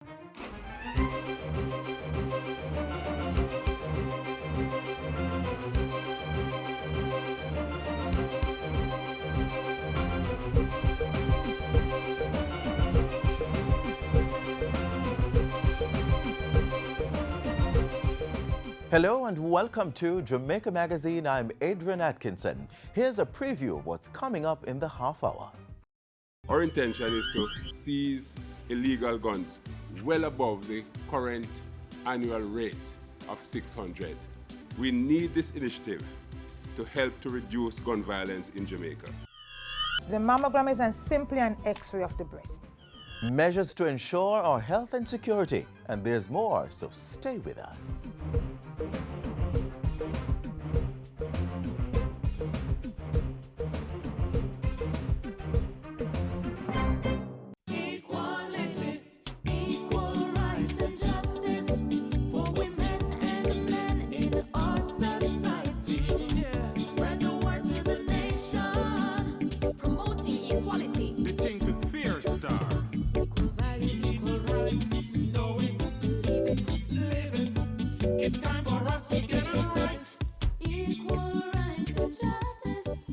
Hello and welcome to Jamaica Magazine. I'm Adrian Atkinson. Here's a preview of what's coming up in the half hour. Our intention is to seize illegal guns well above the current annual rate of 600. We need this initiative to help to reduce gun violence in Jamaica. The mammogram is simply an X-ray of the breast. Measures to ensure our health and security. And there's more, so stay with us.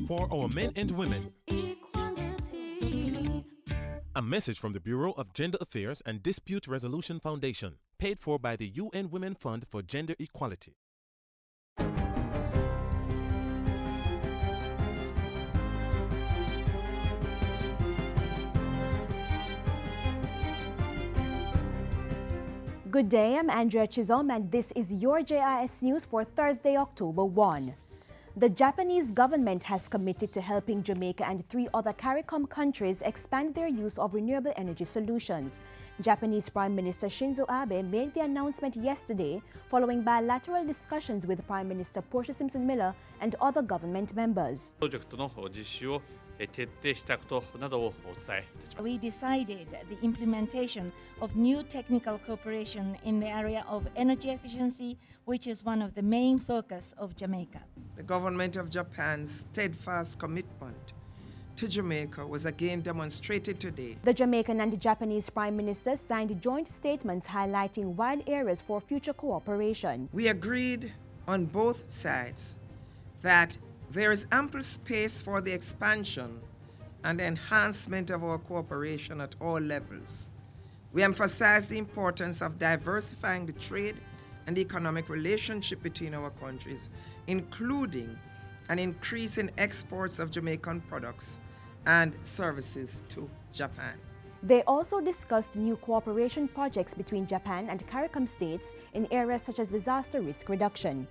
For our men and women. Equality. A message from the Bureau of Gender Affairs and Dispute Resolution Foundation, paid for by the UN Women Fund for Gender Equality. Good day, I'm Andrea Chisholm and this is your JIS News for Thursday, October 1. The Japanese government has committed to helping Jamaica and 3 other CARICOM countries expand their use of renewable energy solutions. Japanese Prime Minister Shinzo Abe made the announcement yesterday following bilateral discussions with Prime Minister Portia Simpson-Miller and other government members. We decided the implementation of new technical cooperation in the area of energy efficiency, which is one of the main focus of Jamaica. The government of Japan's steadfast commitment to Jamaica was again demonstrated today. The Jamaican and Japanese Prime Ministers signed joint statements highlighting wide areas for future cooperation. We agreed on both sides that there is ample space for the expansion and enhancement of our cooperation at all levels. We emphasized the importance of diversifying the trade and economic relationship between our countries, including an increase in exports of Jamaican products and services to Japan. They also discussed new cooperation projects between Japan and CARICOM states in areas such as disaster risk reduction.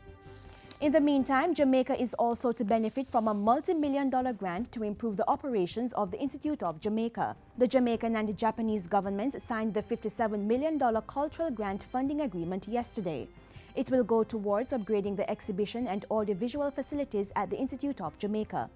In the meantime, Jamaica is also to benefit from a multi-million-dollar grant to improve the operations of the Institute of Jamaica. The Jamaican and Japanese governments signed the $57 million cultural grant funding agreement yesterday. It will go towards upgrading the exhibition and audiovisual facilities at the Institute of Jamaica.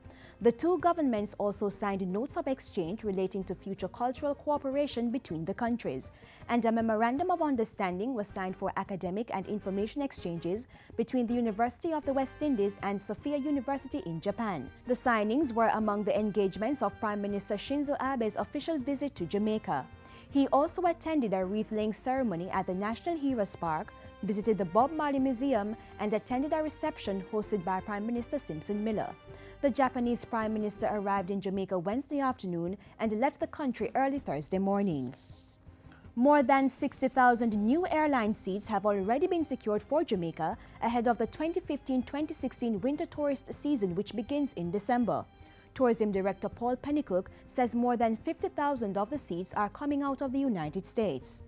The two governments also signed notes of exchange relating to future cultural cooperation between the countries, and a memorandum of understanding was signed for academic and information exchanges between the University of the West Indies and Sophia University in Japan. The signings were among the engagements of Prime Minister Shinzo Abe's official visit to Jamaica. He also attended a wreath-laying ceremony at the National Heroes Park, visited the Bob Marley Museum, and attended a reception hosted by Prime Minister Simpson-Miller. The Japanese Prime Minister arrived in Jamaica Wednesday afternoon and left the country early Thursday morning. More than 60,000 new airline seats have already been secured for Jamaica ahead of the 2015-2016 winter tourist season, which begins in December. Tourism Director Paul Pennycook says more than 50,000 of the seats are coming out of the United States.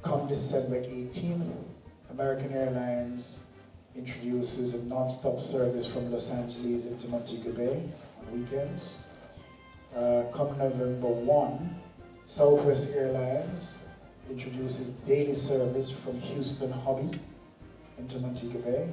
Come December 18th, American Airlines introduces a non-stop service from Los Angeles into Montego Bay on weekends. Come November 1, Southwest Airlines introduces daily service from Houston Hobby into Montego Bay.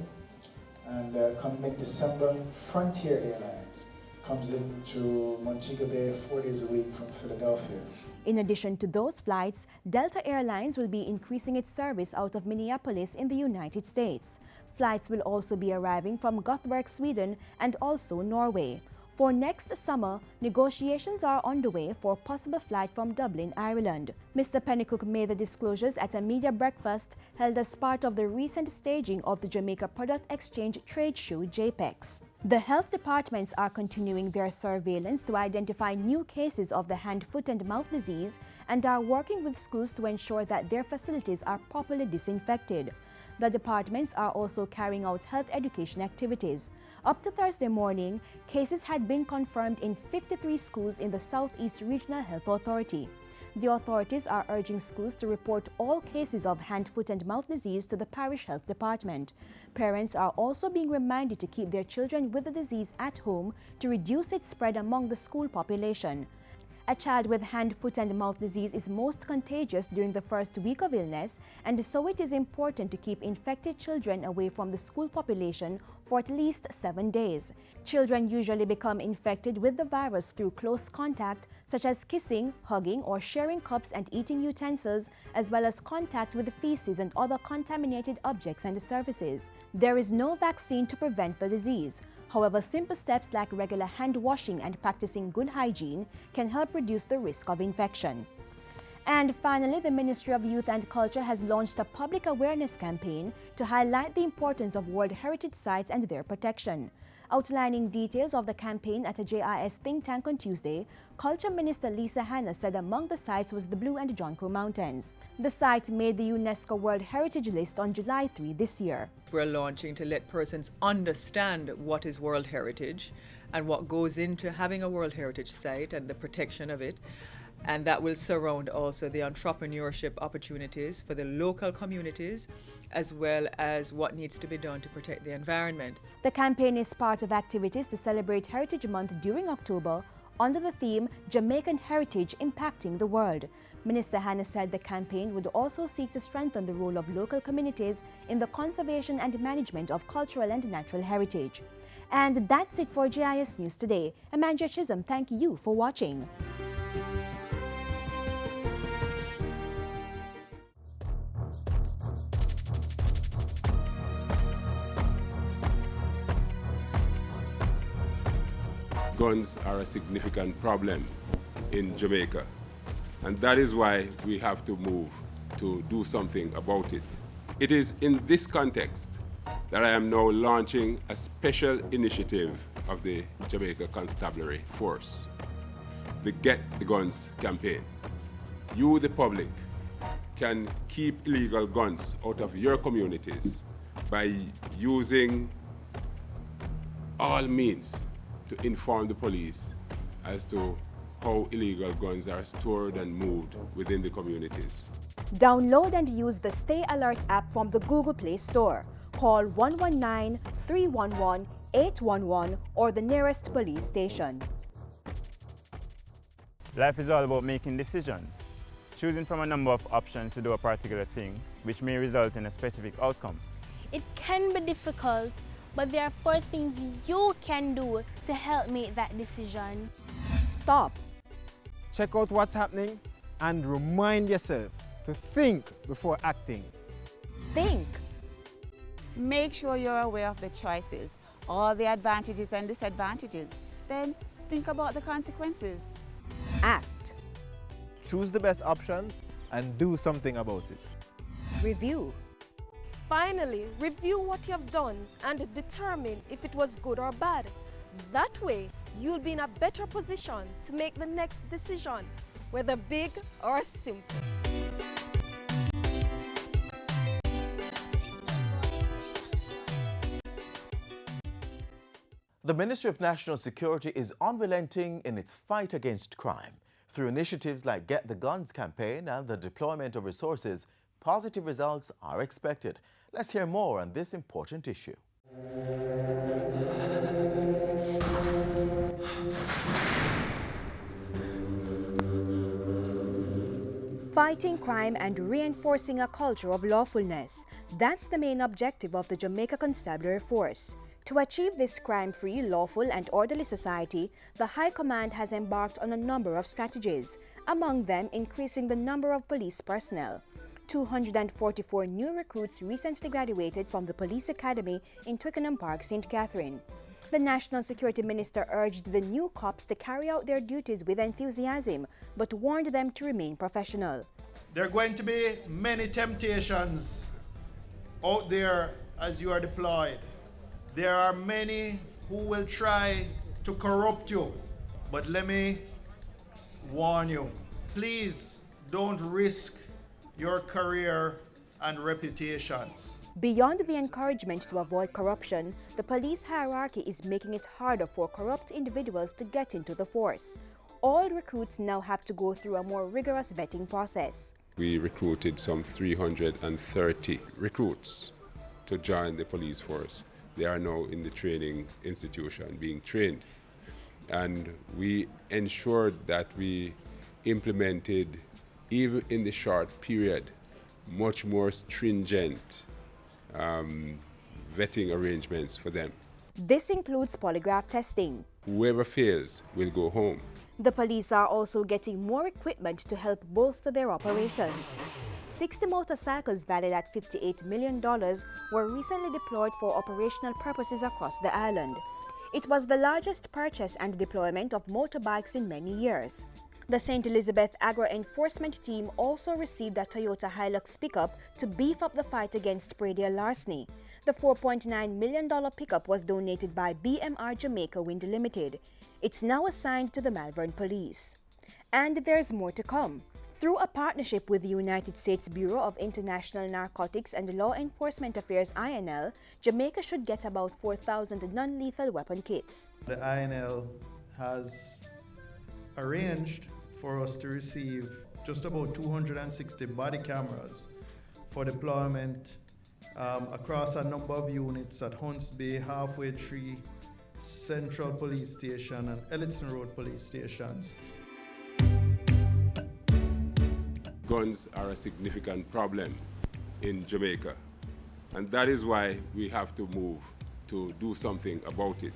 And come mid-December, Frontier Airlines comes into Montego Bay 4 days a week from Philadelphia. In addition to those flights, Delta Airlines will be increasing its service out of Minneapolis in the United States. Flights will also be arriving from Gothenburg, Sweden, and also Norway. For next summer, negotiations are underway for a possible flight from Dublin, Ireland. Mr. Pennycook made the disclosures at a media breakfast held as part of the recent staging of the Jamaica Product Exchange Trade Show, JPEX. The health departments are continuing their surveillance to identify new cases of the hand, foot and mouth disease and are working with schools to ensure that their facilities are properly disinfected. The departments are also carrying out health education activities. Up to Thursday morning, cases had been confirmed in 53 schools in the Southeast Regional Health Authority. The authorities are urging schools to report all cases of hand, foot and mouth disease to the parish health department. Parents are also being reminded to keep their children with the disease at home to reduce its spread among the school population. A child with hand, foot and mouth disease is most contagious during the first week of illness, and so it is important to keep infected children away from the school population for at least 7 days. Children usually become infected with the virus through close contact, such as kissing, hugging, or sharing cups and eating utensils, as well as contact with feces and other contaminated objects and surfaces. There is no vaccine to prevent the disease. However, simple steps like regular hand washing and practicing good hygiene can help reduce the risk of infection. And finally, the Ministry of Youth and Culture has launched a public awareness campaign to highlight the importance of World Heritage Sites and their protection. Outlining details of the campaign at a JIS think tank on Tuesday, Culture Minister Lisa Hanna said among the sites was the Blue and Jonco Mountains. The site made the UNESCO World Heritage List on July 3 this year. We're launching to let persons understand what is World Heritage and what goes into having a World Heritage site and the protection of it. And that will surround also the entrepreneurship opportunities for the local communities, as well as what needs to be done to protect the environment. The campaign is part of activities to celebrate Heritage Month during October under the theme Jamaican Heritage Impacting the World. Minister Hanna said the campaign would also seek to strengthen the role of local communities in the conservation and management of cultural and natural heritage. And that's it for JIS News today. Amanda Chisholm, thank you for watching. Guns are a significant problem in Jamaica, and that is why we have to move to do something about it. It is in this context that I am now launching a special initiative of the Jamaica Constabulary Force, the Get the Guns campaign. You, the public, can keep illegal guns out of your communities by using all means to inform the police as to how illegal guns are stored and moved within the communities. Download and use the Stay Alert app from the Google Play Store. Call 119-311-811 or the nearest police station. Life is all about making decisions, choosing from a number of options to do a particular thing, which may result in a specific outcome. It can be difficult, but there are 4 things you can do to help make that decision. Stop. Check out what's happening and remind yourself to think before acting. Think. Make sure you're aware of the choices, all the advantages and disadvantages. Then think about the consequences. Act. Choose the best option and do something about it. Review. Finally, review what you have done and determine if it was good or bad. That way, you'll be in a better position to make the next decision, whether big or simple. The Ministry of National Security is unrelenting in its fight against crime. Through initiatives like Get the Guns campaign and the deployment of resources, positive results are expected. Let's hear more on this important issue. Fighting crime and reinforcing a culture of lawfulness. That's the main objective of the Jamaica Constabulary Force. To achieve this crime-free, lawful and orderly society, the High Command has embarked on a number of strategies, among them increasing the number of police personnel. 244 new recruits recently graduated from the Police Academy in Twickenham Park, St. Catherine. The National Security Minister urged the new cops to carry out their duties with enthusiasm, but warned them to remain professional. There are going to be many temptations out there as you are deployed. There are many who will try to corrupt you, but let me warn you, please don't risk your career and reputations. Beyond the encouragement to avoid corruption, the police hierarchy is making it harder for corrupt individuals to get into the force. All recruits now have to go through a more rigorous vetting process. We recruited some 330 recruits to join the police force. They are now in the training institution being trained. And we ensured that we implemented, even in the short period, much more stringent vetting arrangements for them. This includes polygraph testing. Whoever fails will go home. The police are also getting more equipment to help bolster their operations. 60 motorcycles valued at $58 million were recently deployed for operational purposes across the island. It was the largest purchase and deployment of motorbikes in many years. The St. Elizabeth Agro Enforcement Team also received a Toyota Hilux pickup to beef up the fight against predial larceny. The $4.9 million pickup was donated by BMR Jamaica Wind Limited. It's now assigned to the Malvern Police. And there's more to come. Through a partnership with the United States Bureau of International Narcotics and Law Enforcement Affairs INL, Jamaica should get about 4,000 non-lethal weapon kits. The INL has arranged for us to receive just about 260 body cameras for deployment across a number of units at Hunts Bay, Halfway Tree, Central Police Station and Ellison Road Police Stations. Guns are a significant problem in Jamaica, and that is why we have to move to do something about it.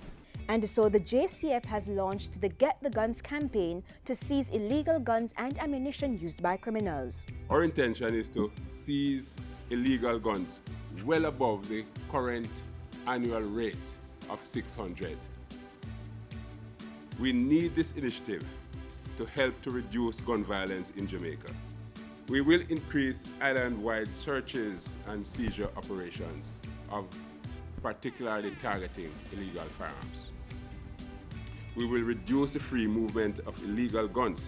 And so the JCF has launched the Get the Guns campaign to seize illegal guns and ammunition used by criminals. Our intention is to seize illegal guns well above the current annual rate of 600. We need this initiative to help to reduce gun violence in Jamaica. We will increase island-wide searches and seizure operations of particularly targeting illegal firearms. We will reduce the free movement of illegal guns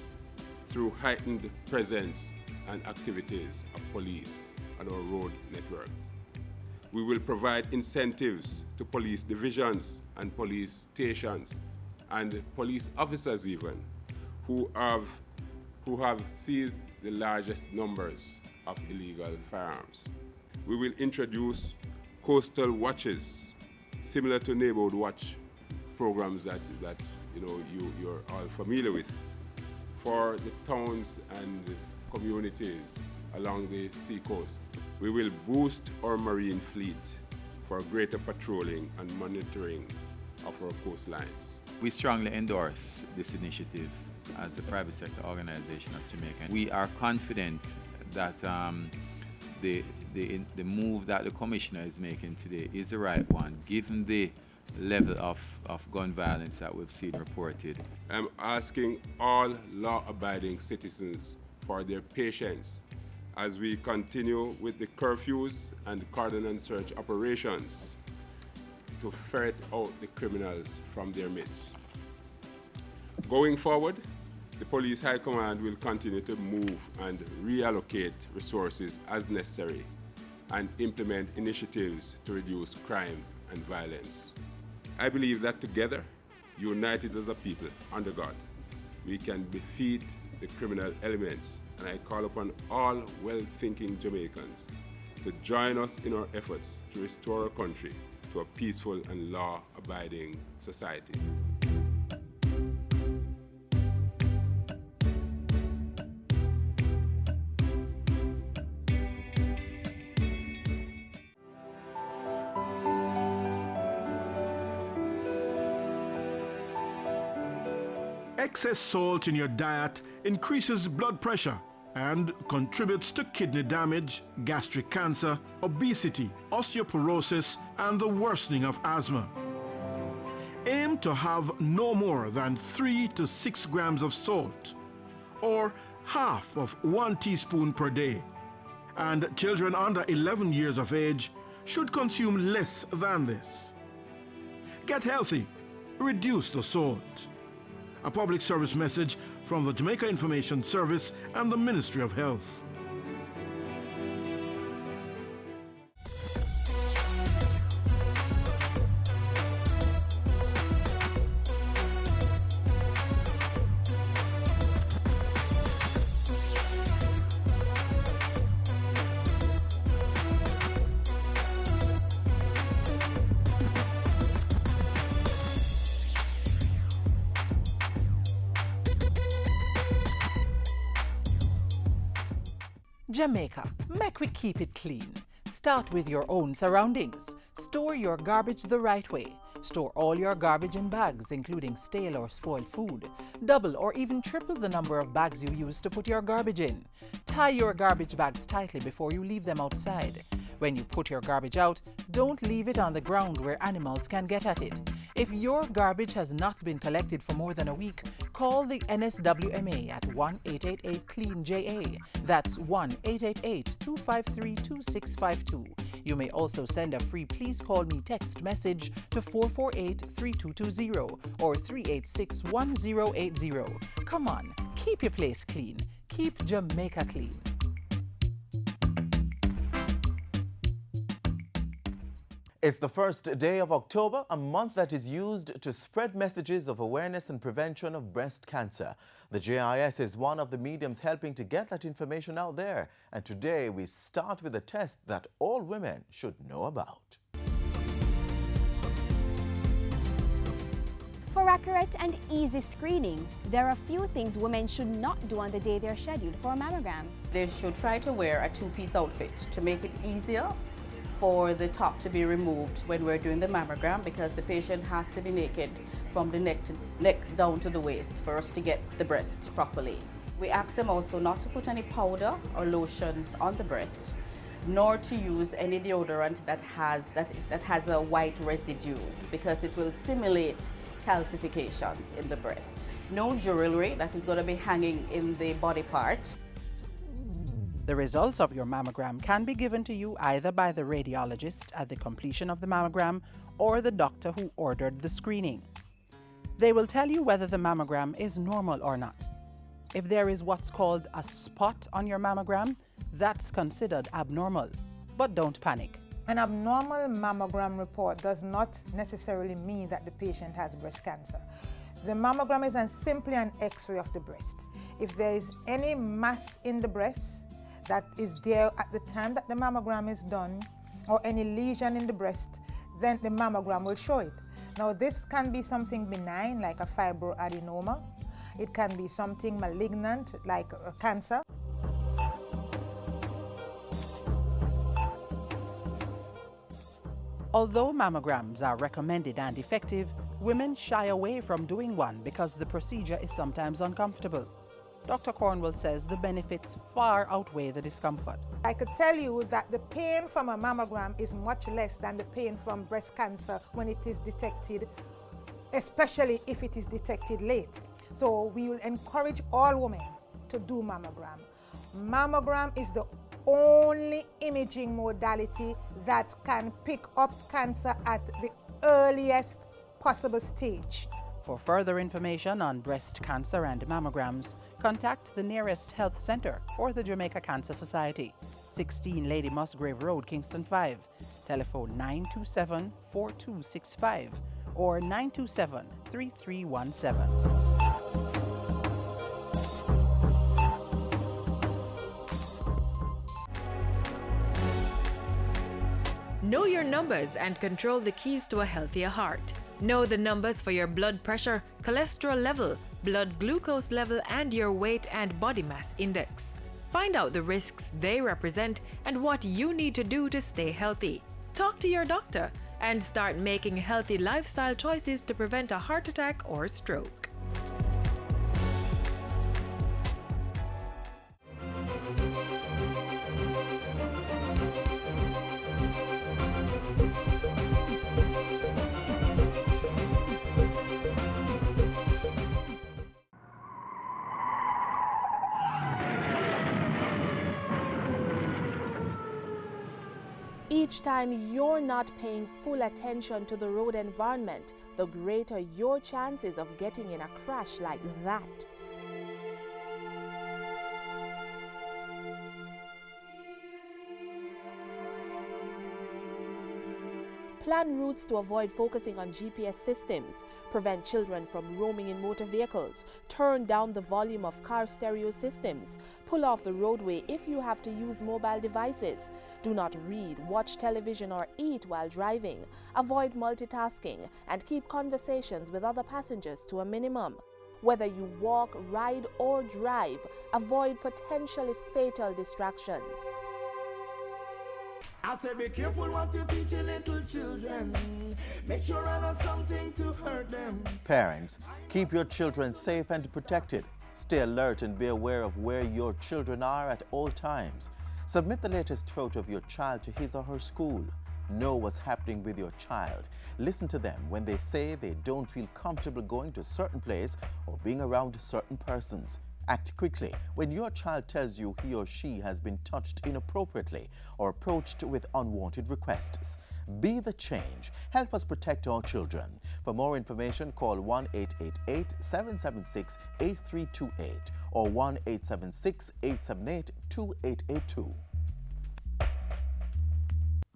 through heightened presence and activities of police on our road network. We will provide incentives to police divisions and police stations and police officers even who have seized the largest numbers of illegal firearms. We will introduce coastal watches similar to neighborhood watch programs that you're all familiar with for the towns and communities along the sea coast. We will boost our marine fleet for greater patrolling and monitoring of our coastlines. We strongly endorse this initiative as the private sector organization of Jamaica. We are confident that the move that the Commissioner is making today is the right one, given the level of gun violence that we've seen reported. I'm asking all law-abiding citizens for their patience as we continue with the curfews and cordon and search operations to ferret out the criminals from their midst. Going forward, the Police High Command will continue to move and reallocate resources as necessary and implement initiatives to reduce crime and violence. I believe that together, united as a people under God, we can defeat the criminal elements, and I call upon all well-thinking Jamaicans to join us in our efforts to restore our country to a peaceful and law-abiding society. Excess salt in your diet increases blood pressure and contributes to kidney damage, gastric cancer, obesity, osteoporosis, and the worsening of asthma. Aim to have no more than 3 to 6 grams of salt, or half of 1 teaspoon per day. And children under 11 years of age should consume less than this. Get healthy, reduce the salt. A public service message from the Jamaica Information Service and the Ministry of Health. Jamaica, make we keep it clean. Start with your own surroundings. Store your garbage the right way. Store all your garbage in bags, including stale or spoiled food. Double or even triple the number of bags you use to put your garbage in. Tie your garbage bags tightly before you leave them outside. When you put your garbage out, don't leave it on the ground where animals can get at it. If your garbage has not been collected for more than a week, call the NSWMA at 1-888-CLEAN-JA. That's 1-888-253-2652. You may also send a free Please Call Me text message to 448-3220 or 386-1080. Come on, keep your place clean. Keep Jamaica clean. It's the first day of October, a month that is used to spread messages of awareness and prevention of breast cancer. The JIS is one of the mediums helping to get that information out there. And today we start with a test that all women should know about. For accurate and easy screening, there are a few things women should not do on the day they're scheduled for a mammogram. They should try to wear a two-piece outfit to make it easier for the top to be removed when we're doing the mammogram, because the patient has to be naked from the neck down to the waist for us to get the breast properly. We ask them also not to put any powder or lotions on the breast, nor to use any deodorant that has a white residue, because it will simulate calcifications in the breast. No jewelry that is going to be hanging in the body part. The results of your mammogram can be given to you either by the radiologist at the completion of the mammogram or the doctor who ordered the screening. They will tell you whether the mammogram is normal or not. If there is what's called a spot on your mammogram, that's considered abnormal. But don't panic. An abnormal mammogram report does not necessarily mean that the patient has breast cancer. The mammogram is simply an X-ray of the breast. If there is any mass in the breast that is there at the time that the mammogram is done, or any lesion in the breast, then the mammogram will show it. Now, this can be something benign like a fibroadenoma. It can be something malignant like a cancer. Although mammograms are recommended and effective, women shy away from doing one because the procedure is sometimes uncomfortable. Dr. Cornwell says the benefits far outweigh the discomfort. I could tell you that the pain from a mammogram is much less than the pain from breast cancer when it is detected, especially if it is detected late. So we will encourage all women to do mammogram. Mammogram is the only imaging modality that can pick up cancer at the earliest possible stage. For further information on breast cancer and mammograms, contact the nearest health center or the Jamaica Cancer Society, 16 Lady Musgrave Road, Kingston 5. Telephone 927-4265 or 927-3317. Know your numbers and control the keys to a healthier heart. Know the numbers for your blood pressure, cholesterol level, blood glucose level, and your weight and body mass index. Find out the risks they represent and what you need to do to stay healthy. Talk to your doctor and start making healthy lifestyle choices to prevent a heart attack or stroke. Each time you're not paying full attention to the road environment, the greater your chances of getting in a crash like that. Plan routes to avoid focusing on GPS systems, prevent children from roaming in motor vehicles, turn down the volume of car stereo systems, pull off the roadway if you have to use mobile devices, do not read, watch television or eat while driving, avoid multitasking, and keep conversations with other passengers to a minimum. Whether you walk, ride or drive, avoid potentially fatal distractions. I said be careful what you teach your little children. Make sure I know something to hurt them. Parents, keep your children safe and protected. Stay alert and be aware of where your children are at all times. Submit the latest photo of your child to his or her school. Know what's happening with your child. Listen to them when they say they don't feel comfortable going to a certain place or being around certain persons. Act quickly when your child tells you he or she has been touched inappropriately or approached with unwanted requests. Be the change. Help us protect our children. For more information, call 1-888-776-8328 or 1-876-878-2882.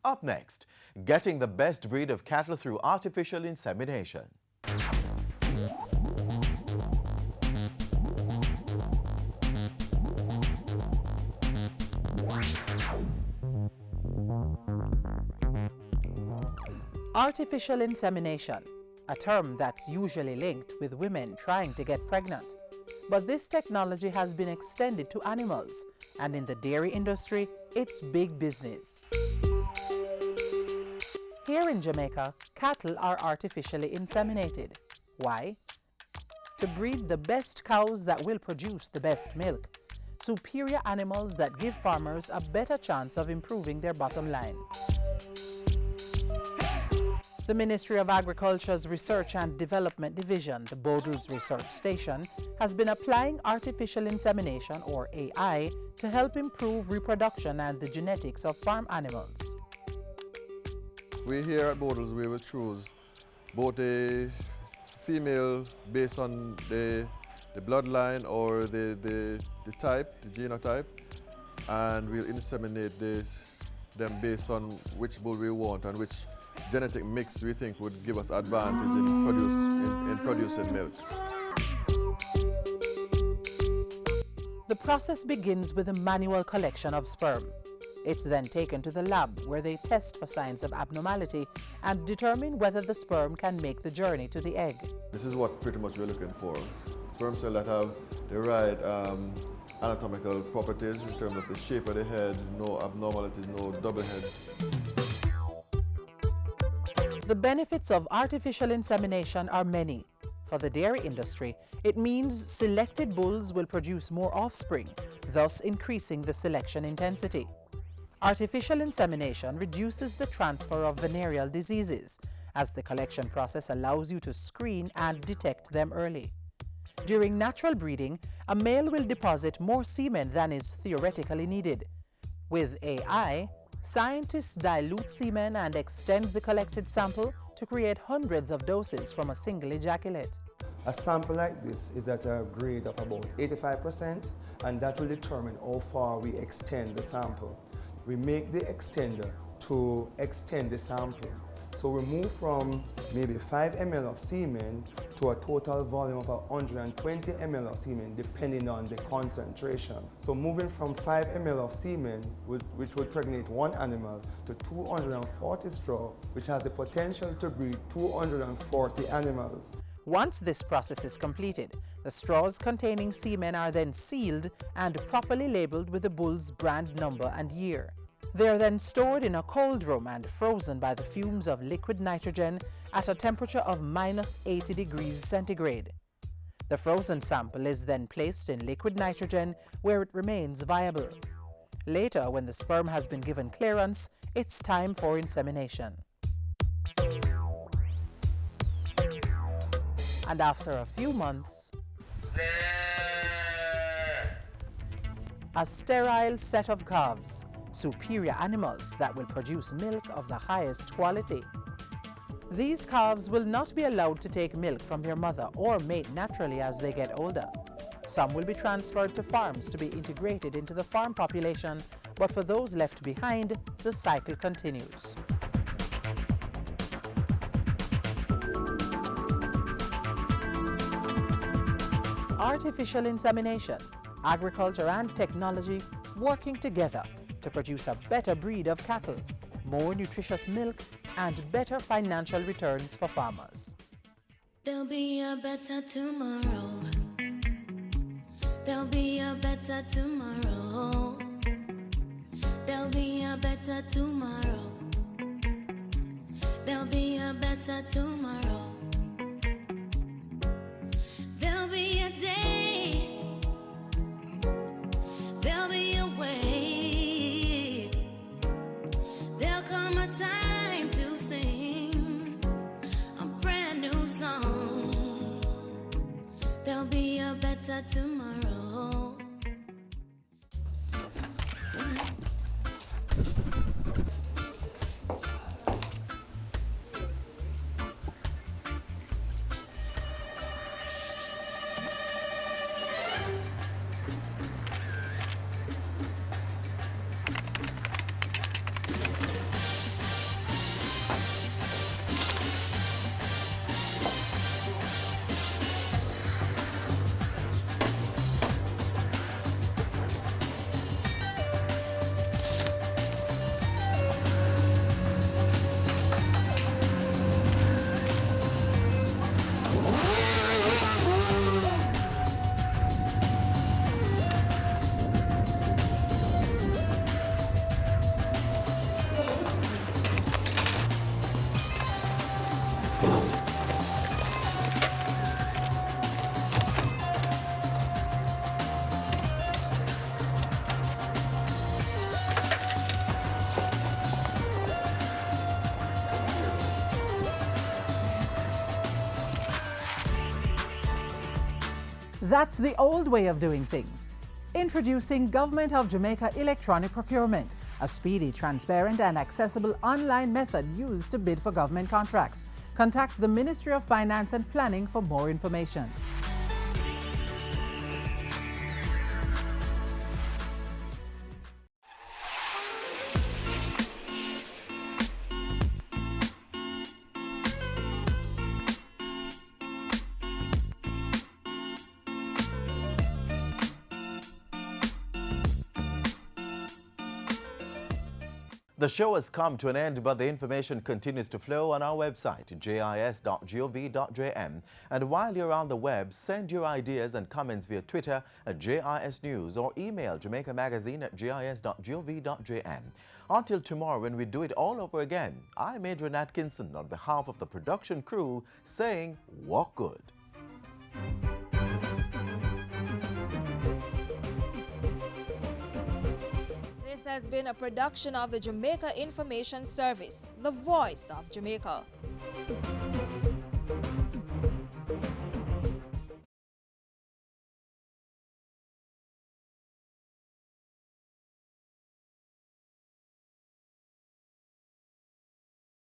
Up next, getting the best breed of cattle through artificial insemination. Artificial insemination, a term that's usually linked with women trying to get pregnant. But this technology has been extended to animals, and in the dairy industry, it's big business. Here in Jamaica, cattle are artificially inseminated. Why? To breed the best cows that will produce the best milk. Superior animals that give farmers a better chance of improving their bottom line. The Ministry of Agriculture's Research and Development Division, the Bodles Research Station, has been applying artificial insemination, or AI, to help improve reproduction and the genetics of farm animals. We here at Bodles, we will choose both a female based on the bloodline or the type, the genotype, and we'll inseminate them based on which bull we want and which genetic mix we think would give us advantage in producing milk. The process begins with a manual collection of sperm. It's then taken to the lab where they test for signs of abnormality and determine whether the sperm can make the journey to the egg. This is what pretty much we're looking for. Sperm cells that have the right anatomical properties in terms of the shape of the head, no abnormalities, no double head. The benefits of artificial insemination are many. For the dairy industry, it means selected bulls will produce more offspring, thus increasing the selection intensity. Artificial insemination reduces the transfer of venereal diseases, as the collection process allows you to screen and detect them early. During natural breeding, a male will deposit more semen than is theoretically needed. With AI, scientists dilute semen and extend the collected sample to create hundreds of doses from a single ejaculate. A sample like this is at a grade of about 85%, and that will determine how far we extend the sample. We make the extender to extend the sample. So we move from maybe 5 ml of semen to a total volume of 120 ml of semen, depending on the concentration. So moving from 5 ml of semen, which would pregnate one animal, to 240 straw, which has the potential to breed 240 animals. Once this process is completed, the straws containing semen are then sealed and properly labeled with the bull's brand number and year. They are then stored in a cold room and frozen by the fumes of liquid nitrogen at a temperature of -80 degrees centigrade. The frozen sample is then placed in liquid nitrogen where it remains viable. Later, when the sperm has been given clearance, it's time for insemination. And after a few months, a sterile set of calves, superior animals that will produce milk of the highest quality. These calves will not be allowed to take milk from their mother or mate naturally as they get older. Some will be transferred to farms to be integrated into the farm population, but for those left behind, the cycle continues. Artificial insemination, agriculture and technology working together to produce a better breed of cattle, more nutritious milk, and better financial returns for farmers. There'll be a better tomorrow. There'll be a better tomorrow. There'll be a better tomorrow. There'll be a better tomorrow. There'll be a day. There'll be a way. There'll come a time to sing a brand new song. There'll be a better tomorrow. That's the old way of doing things. Introducing Government of Jamaica Electronic Procurement, a speedy, transparent and accessible online method used to bid for government contracts. Contact the Ministry of Finance and Planning for more information. The show has come to an end, but the information continues to flow on our website, jis.gov.jm. And while you're on the web, send your ideas and comments via Twitter at JIS News or email jamaicamagazine@jis.gov.jm. Until tomorrow, when we do it all over again, I'm Adrian Atkinson on behalf of the production crew saying, walk good. This has been a production of the Jamaica Information Service, the voice of Jamaica.